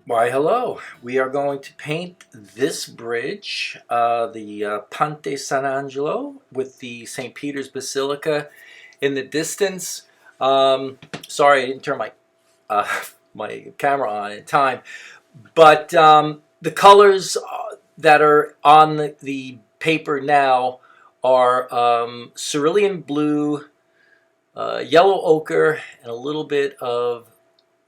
Why, hello. We are going to paint this bridge, the Ponte San Angelo, with the St. Peter's Basilica in the distance. Sorry, I didn't turn my my camera on in time, but the colors that are on the paper now are cerulean blue, yellow ochre, and a little bit of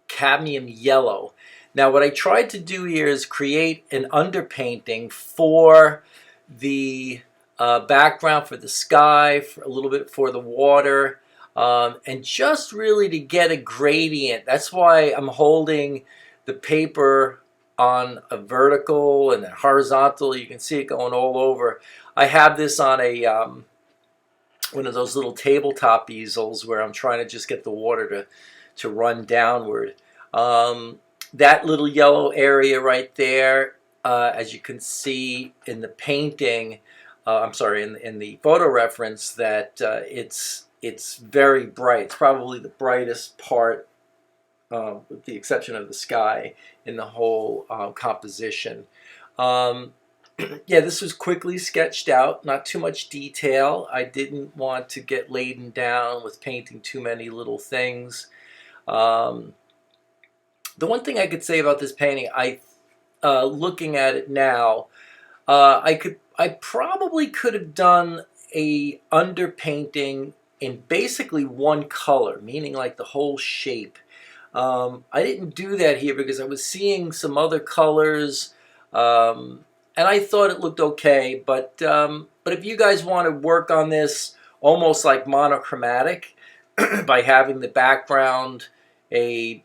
cadmium yellow. Now, what I tried to do here is create an underpainting for the background, for the sky, for a little bit for the water, and just really to get a gradient. That's why I'm holding the paper on a vertical and a horizontal. You can see it going all over. I have this on a one of those little tabletop easels where I'm trying to just get the water to run downward. That little yellow area right there, as you can see in the painting, I'm sorry, in the photo reference, that it's very bright. It's probably the brightest part, with the exception of the sky, in the whole composition. Um, yeah, this was quickly sketched out, not too much detail. I didn't want to get laden down with painting too many little things. Um, the one thing I could say about this painting, looking at it now, I probably could have done a underpainting in basically one color, meaning like the whole shape. I didn't do that here because I was seeing some other colors, and I thought it looked okay. But if you guys want to work on this almost like monochromatic by having the background a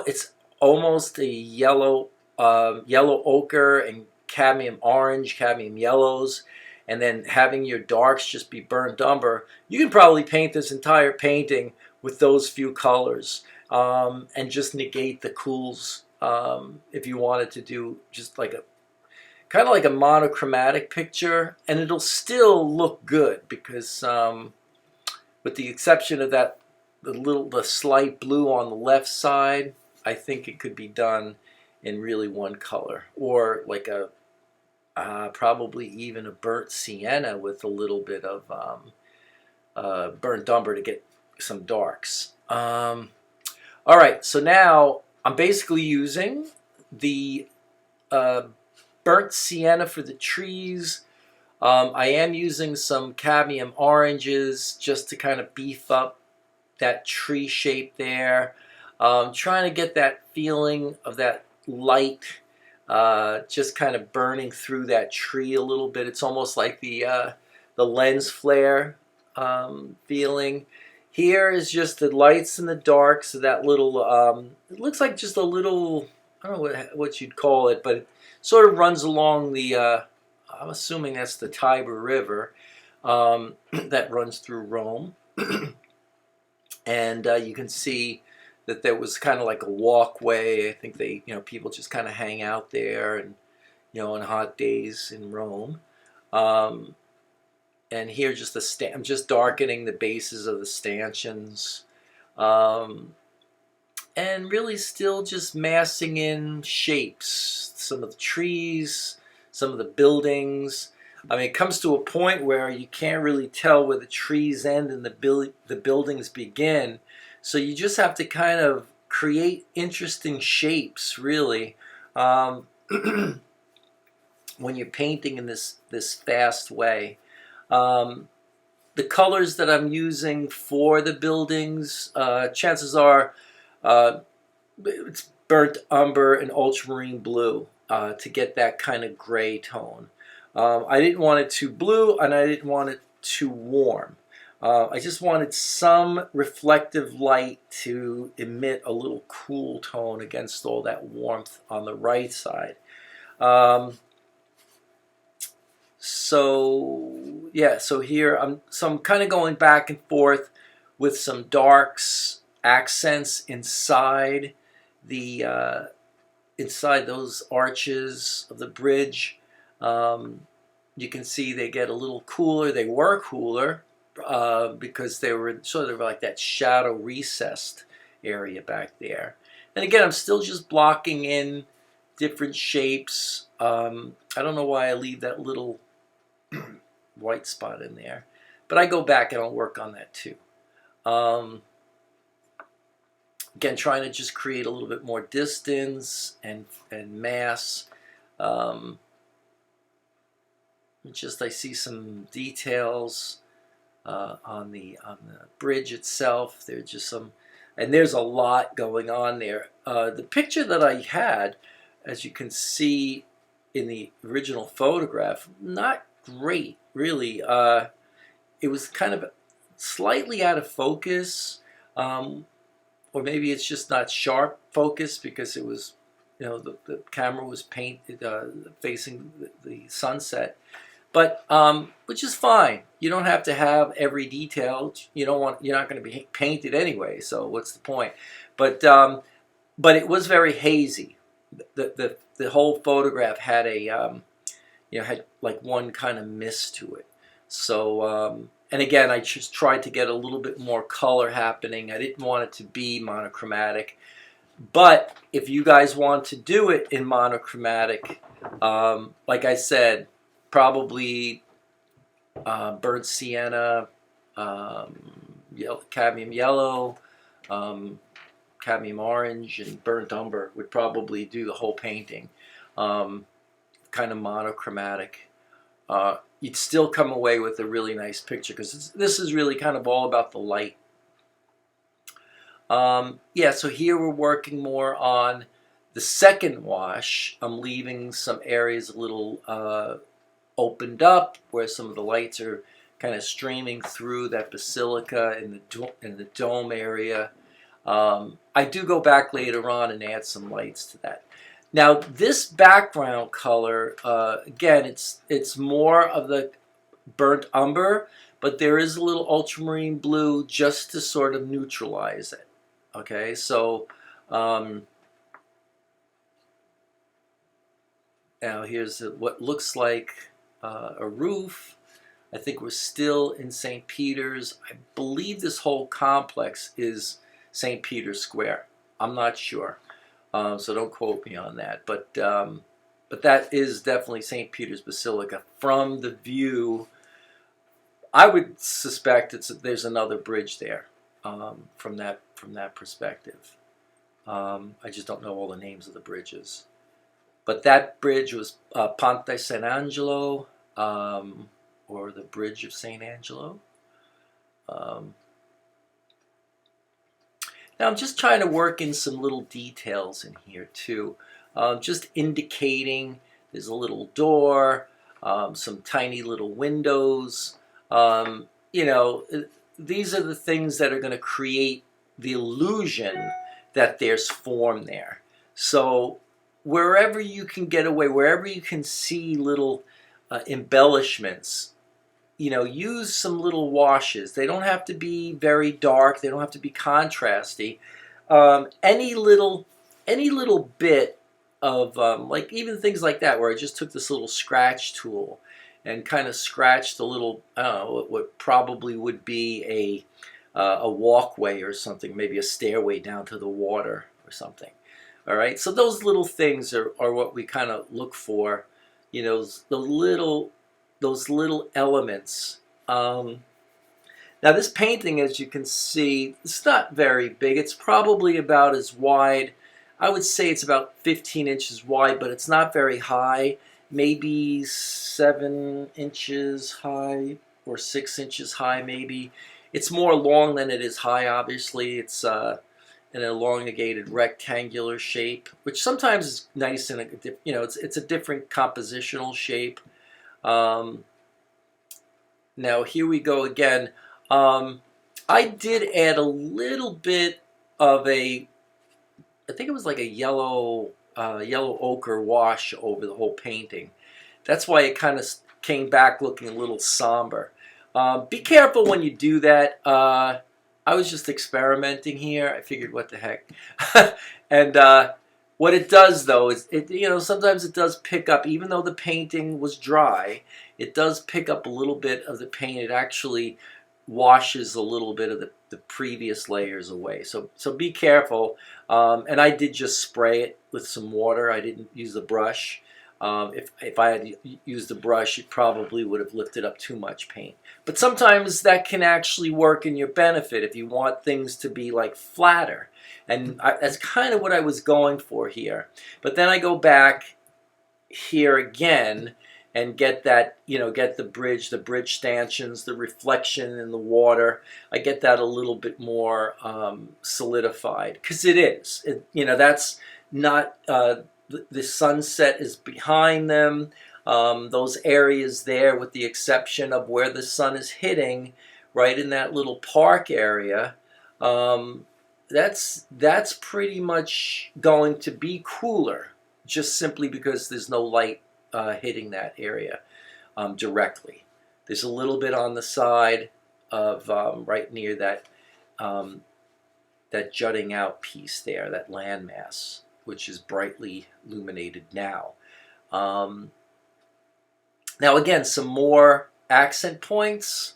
it's almost a yellow ochre and cadmium orange, cadmium yellows, and then having your darks just be burnt umber, you can probably paint this entire painting with those few colors, and just negate the cools, if you wanted to do just like a kind of like a monochromatic picture, and it'll still look good because, with the exception of that the slight blue on the left side, I think it could be done in really one color, or like a probably even a burnt sienna with a little bit of burnt umber to get some darks. All right, so now I'm basically using the uh, burnt sienna for the trees. I am using some cadmium oranges just to kind of beef up that tree shape there. Trying to get that feeling of that light, just kind of burning through that tree a little bit. It's almost like the lens flare feeling. Here is just the lights and the darks. So that little, it looks like just a little, I don't know what you'd call it, but it sort of runs along the, I'm assuming that's the Tiber River, that runs through Rome. And you can see that there was kind of like a walkway. I think people just kind of hang out there, and on hot days in Rome. Um, and here, I'm just darkening the bases of the stanchions, um, and really still just massing in shapes. Some of the trees, some of the buildings. I mean, it comes to a point where you can't really tell where the trees end and the buildings begin. So you just have to kind of create interesting shapes, really, um, when you're painting in this fast way. Um, the colors that I'm using for the buildings, chances are, it's burnt umber and ultramarine blue, to get that kind of gray tone. I didn't want it too blue, and I didn't want it too warm. I just wanted some reflective light to emit a little cool tone against all that warmth on the right side. Um, so here I'm kind of going back and forth with some darks, accents the inside those arches of the bridge. You can see they get a little cooler. They were cooler, because they were sort of like that shadow recessed area back there. And again, I'm still just blocking in different shapes. I don't know why I leave that little white spot in there, but I go back and I'll work on that too. Again, trying to just create a little bit more distance and mass. Just I see some details on the bridge itself. There's just some, and there's a lot going on there. The picture that I had, as you can see in the original photograph, not great really. It was kind of slightly out of focus, or maybe it's just not sharp focus because it was, you know, the camera was painted facing the sunset. But which is fine. You don't have to have every detail. You don't want. You're not going to be painted anyway. So what's the point? But it was very hazy. The whole photograph had a had like one kind of mist to it. So and again, I just tried to get a little bit more color happening. I didn't want it to be monochromatic. But if you guys want to do it in monochromatic, like I said, probably burnt sienna, cadmium yellow, cadmium orange, and burnt umber would probably do the whole painting. Kind of monochromatic. You'd still come away with a really nice picture because this is really kind of all about the light. Yeah, so here we're working more on the second wash. I'm leaving some areas a little opened up where some of the lights are kind of streaming through that basilica in the dome area. I do go back later on and add some lights to that. Now this background color, again, it's more of the burnt umber, but there is a little ultramarine blue just to sort of neutralize it. Okay, so now here's what looks like a roof. I think we're still in St. Peter's. I believe this whole complex is St. Peter's Square. I'm not sure, so don't quote me on that. But that is definitely St. Peter's Basilica from the view. I would suspect there's another bridge there from that perspective. I just don't know all the names of the bridges. But that bridge was Ponte San Angelo, or the Bridge of St. Angelo. Now I'm just trying to work in some little details in here too. Just indicating there's a little door, some tiny little windows. These are the things that are going to create the illusion that there's form there. So wherever you can get away, wherever you can see little embellishments, use some little washes. They don't have to be very dark. They don't have to be contrasty. Any little bit of like even things like that, where I just took this little scratch tool and kind of scratched a little, I don't know, what probably would be a walkway or something, maybe a stairway down to the water or something. All right, so those little things are what we kind of look for, those little elements. Now this painting, as you can see, it's not very big. It's probably about as wide. I would say it's about 15 inches wide, but it's not very high. Maybe 7 inches high or 6 inches high, maybe. It's more long than it is high, obviously. It's an elongated rectangular shape, which sometimes is nice and it's a different compositional shape. Now here we go again. I did add a little bit of I think it was like a yellow ochre wash over the whole painting. That's why it kind of came back looking a little somber. Be careful when you do that. I was just experimenting here. I figured, what the heck. And what it does, though, is sometimes it does pick up, even though the painting was dry, it does pick up a little bit of the paint. It actually washes a little bit of the previous layers away. So be careful. And I did just spray it with some water. I didn't use the brush. If I had used the brush, it probably would have lifted up too much paint. But sometimes that can actually work in your benefit if you want things to be like flatter. And that's kind of what I was going for here. But then I go back here again and get that, get the bridge stanchions, the reflection in the water. I get that a little bit more solidified, because it is. That's not, the sunset is behind them. Those areas there, with the exception of where the sun is hitting, right in that little park area, that's pretty much going to be cooler, just simply because there's no light hitting that area directly. There's a little bit on the side of right near that that jutting out piece there, that landmass, which is brightly illuminated now. Now again, some more accent points.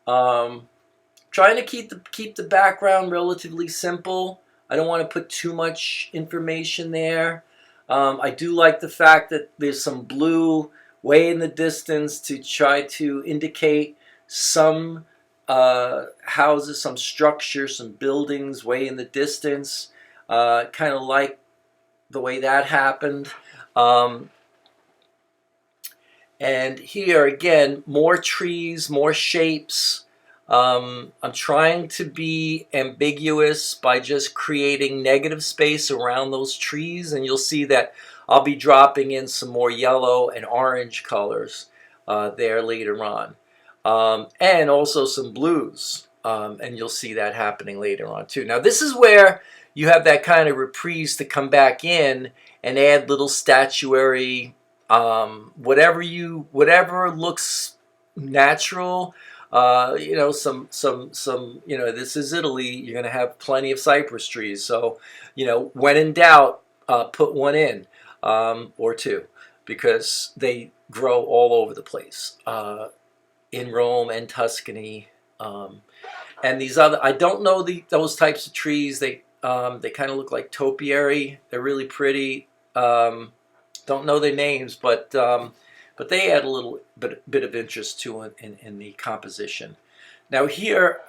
Trying to keep the background relatively simple. I don't want to put too much information there. I do like the fact that there's some blue way in the distance to try to indicate some houses, some structures, some buildings way in the distance. Kind of like the way that happened. And here again, more trees, more shapes. I'm trying to be ambiguous by just creating negative space around those trees, and you'll see that I'll be dropping in some more yellow and orange colors there later on, and also some blues, and you'll see that happening later on too. Now this is where you have that kind of reprise to come back in and add little statuary, whatever looks natural. Some, this is Italy. You're going to have plenty of cypress trees. So, when in doubt, put one in, or two, because they grow all over the place, in Rome and Tuscany. And these other, I don't know those types of trees. They kind of look like topiary. They're really pretty. Don't know their names, but they add a little bit of interest to it in the composition. Now here,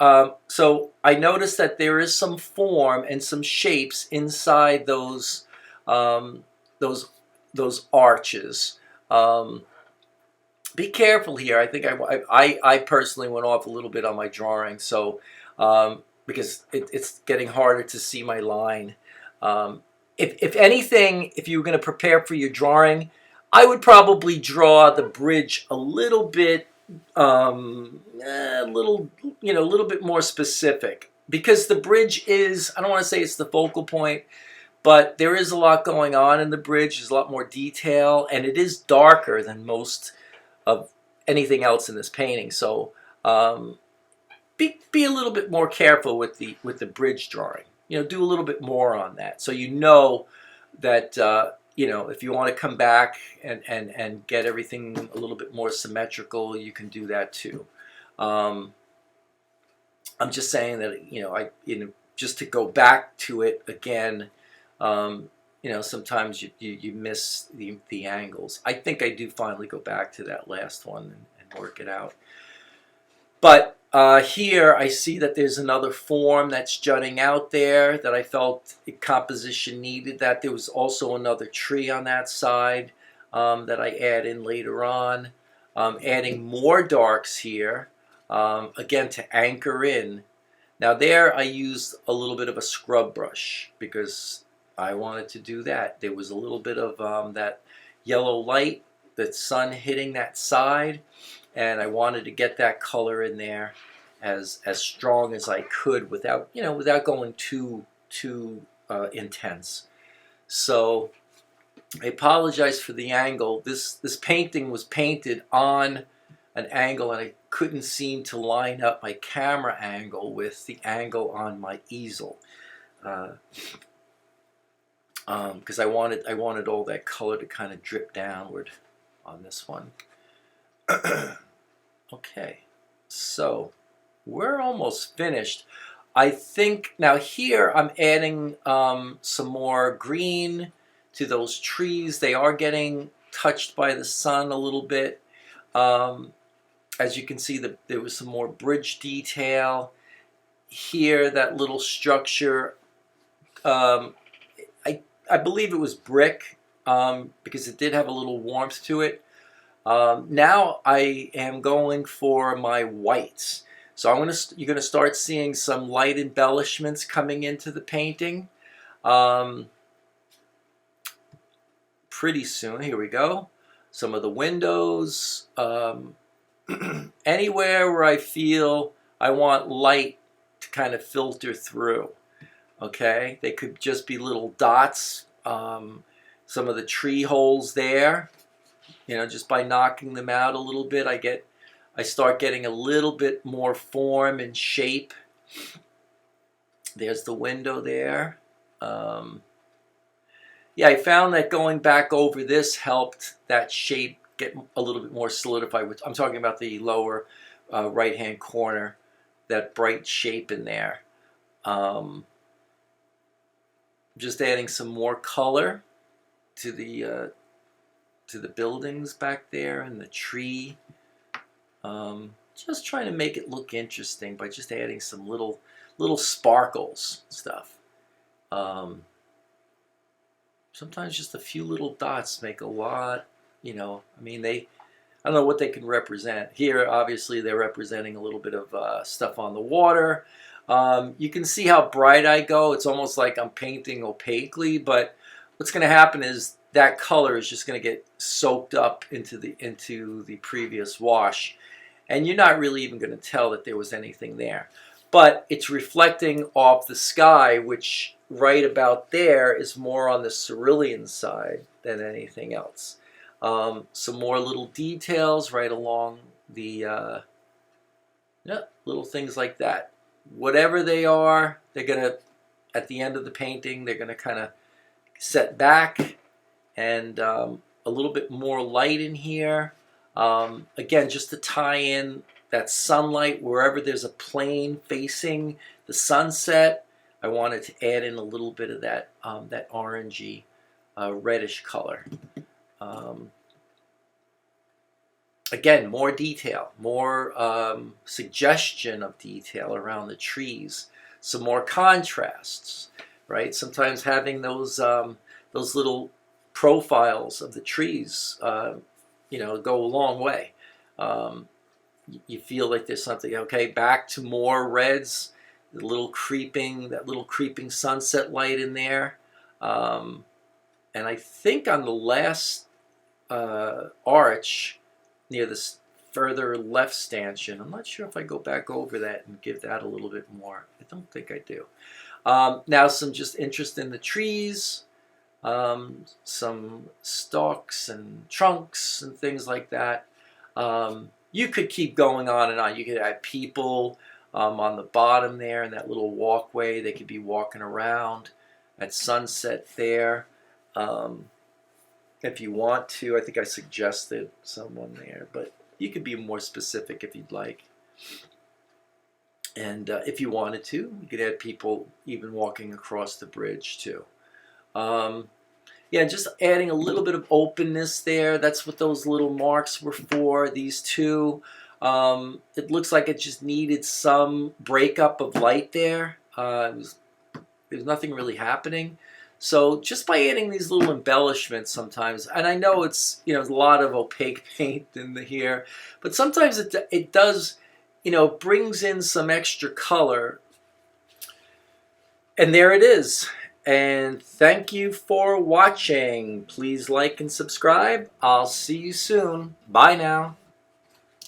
so I noticed that there is some form and some shapes inside those arches. Be careful here. I think I personally went off a little bit on my drawing, so because it's getting harder to see my line. If anything, if you were going to prepare for your drawing, I would probably draw the bridge a little bit, a little bit more specific, because the bridge is, I don't want to say it's the focal point, but there is a lot going on in the bridge. There's a lot more detail, and it is darker than most of anything else in this painting. So be a little bit more careful with the bridge drawing. Do a little bit more on that, so that if you want to come back and get everything a little bit more symmetrical, you can do that too. I'm just saying that just to go back to it again. Sometimes you miss the angles. I think I do finally go back to that last one and work it out. But here I see that there's another form that's jutting out there that I felt the composition needed. That there was also another tree on that side that I add in later on. Adding more darks here, again to anchor in. Now there I used a little bit of a scrub brush because I wanted to do that. There was a little bit of that yellow light, the sun hitting that side, and I wanted to get that color in there as strong as I could without going too intense. So I apologize for the angle. This painting was painted on an angle, and I couldn't seem to line up my camera angle with the angle on my easel. Because I wanted all that color to kind of drip downward on this one. Okay, so we're almost finished. I think now here I'm adding some more green to those trees. They are getting touched by the sun a little bit. As you can see, there was some more bridge detail. Here, that little structure, um, I believe it was brick because it did have a little warmth to it. Now I am going for my whites. So you're gonna start seeing some light embellishments coming into the painting pretty soon. Here we go. Some of the windows. Anywhere where I feel I want light to kind of filter through. Okay, they could just be little dots. Some of the tree holes there. You know, just by knocking them out a little bit, I start getting a little bit more form and shape. There's the window there. Yeah, I found that going back over this helped that shape get a little bit more solidified. I'm talking about the lower right-hand corner, that bright shape in there. Just adding some more color to the buildings back there and the tree. Just trying to make it look interesting by just adding some little sparkles stuff. Sometimes just a few little dots make a lot, you know, I mean, I don't know what they can represent. Here, obviously, they're representing a little bit of stuff on the water. You can see how bright I go. It's almost like I'm painting opaquely, but what's going to happen is that color is just going to get soaked up into the previous wash, and you're not really even going to tell that there was anything there. But it's reflecting off the sky, which right about there is more on the cerulean side than anything else. Some more little details right along the little things like that. Whatever they are, they're gonna, at the end of the painting, they're gonna kind of set back, and a little bit more light in here. Again, just to tie in that sunlight wherever there's a plane facing the sunset. I wanted to add in a little bit of that orangey, reddish color. Again, more detail, more suggestion of detail around the trees, some more contrasts, right? Sometimes having those little profiles of the trees, you know, go a long way. You feel like there's something, okay, back to more reds, that little creeping sunset light in there. And I think on the last arch, near this further left stanchion, I'm not sure if I go back over that and give that a little bit more. I don't think I do. Now some just interest in the trees, some stalks and trunks and things like that. You could keep going on and on. You could add people on the bottom there in that little walkway. They could be walking around at sunset there. If you want to, I think I suggested someone there, but you could be more specific if you'd like. And if you wanted to, you could add people even walking across the bridge too. Yeah, just adding a little bit of openness there. That's what those little marks were for, these two. It looks like it just needed some breakup of light there. There's nothing really happening. So just by adding these little embellishments sometimes, and I know it's, you know, there's a lot of opaque paint in here, but sometimes it does, you know, brings in some extra color. And there it is. And thank you for watching. Please like and subscribe. I'll see you soon. Bye now.